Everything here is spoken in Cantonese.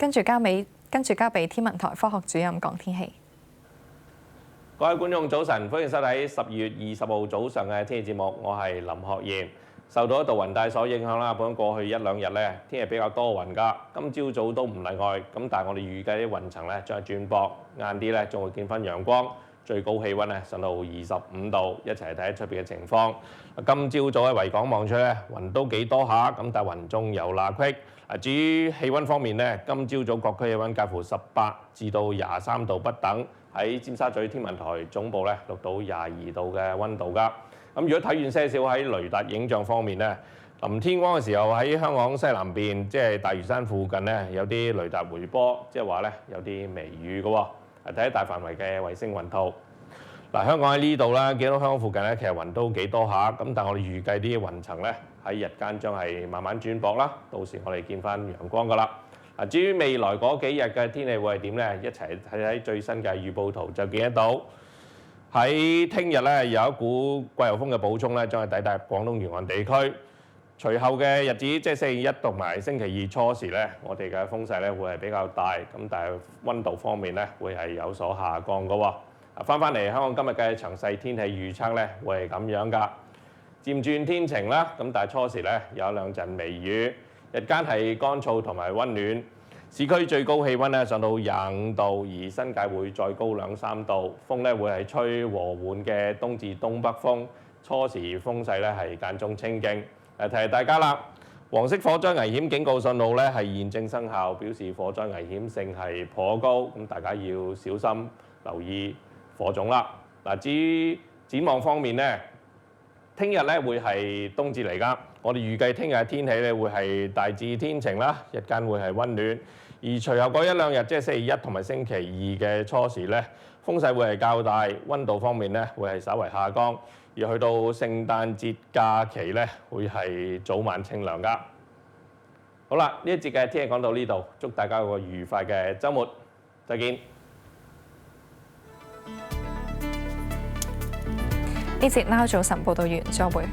跟住交俾天文台科學主任講天氣。各位觀眾早晨，歡迎收睇12月20號早上嘅天氣節目，我係林學賢。受到一道雲帶所影響啦，本港過去一兩日咧天氣比較多雲㗎，今朝早都唔例外。咁但係我哋預計啲雲層咧將係轉薄，晏啲咧仲會見翻陽光，最高氣温咧上到25度，一齊睇下出邊嘅情況。今朝早喺維港望出咧雲都幾多下，咁但係雲中有罅隙。至於氣温方面咧，今朝早各區氣温介乎18至到23度不等。喺尖沙咀天文台總部咧錄到22度嘅温度㗎。咁如果睇遠些少喺雷達影像方面咧，臨天光嘅時候喺香港西南邊，即係大嶼山附近咧有啲雷達回波，即係話咧有啲微雨嘅喎。睇下大範圍嘅衛星雲圖。嗱，香港喺呢度啦，見到香港附近咧其實雲都幾多下，咁但係我哋預計啲雲層咧喺日間將係慢慢轉薄啦，到時我哋見翻陽光㗎啦。嗱，至於未來嗰幾日嘅天氣會係點咧？一齊睇睇最新嘅預報圖就見得到。喺聽日咧有一股季候風嘅補充咧，將係抵達廣東沿岸地區。隨後嘅日子，即係星期一同埋星期二初時咧，我哋嘅風勢咧會係比較大，咁但係温度方面咧會係有所下降嘅喎。翻嚟香港今日嘅詳細天氣預測咧，會係咁樣㗎，漸轉天晴啦，咁但係初時咧有一兩陣微雨。日間係乾燥同埋温暖，市區最高氣温咧上到25度，而新界會再高2-3度。風咧會係吹和緩嘅東至東北風，初時風勢咧係間中清勁。提提大家啦，黃色火災危險警告信號咧係現正生效，表示火災危險性係頗高，咁大家要小心留意火種啦。嗱，至於展望方面咧，聽日咧會係冬至嚟㗎。我哋預計聽日嘅天氣咧會係大致天晴啦，日間會係温暖。而隨後嗰一兩日，即係星期一同埋星期二嘅初時咧，風勢會係較大，温度方面咧會係稍為下降。而去到聖誕節假期咧，會係早晚清涼㗎。好啦，呢一節嘅天氣講到呢度，祝大家有個愉快嘅週末，再見。呢節 Now 早晨報道完，再會。